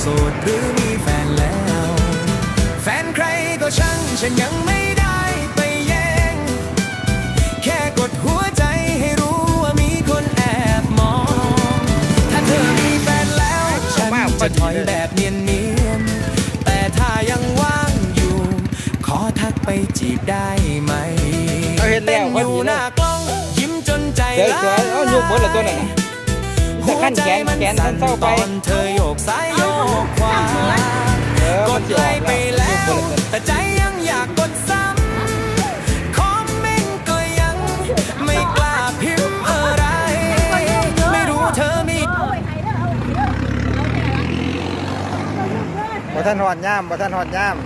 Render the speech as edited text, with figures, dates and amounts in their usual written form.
สดหรือมีแฟนแล้วแฟนใครก็ช่างฉันยังไม่ได้ไปแย่งแค่กดหัวใจให้รู้ว่ามีคนแอบมองถ้าเธอมีแฟนแล้วฉันจะถอยแบบเนียนๆแต่ถ้ายังว่างอยู่ขอทักไปจีบได้ไหมเต้นอยู่หน้ากล้องยิ้มจนใจละลายหัวใจมันสั่นตอนเธอโยกซ้ายโยกขวากดไลค์ไปแล้วแต่ใจยังอยากกดซ้ำคอมเมนต์ก็ยังไม่กล้าพิมพ์อะไรไม่รู้เธอมีบ่ท่านหอดย่ามบ่ท่านหอดย่าม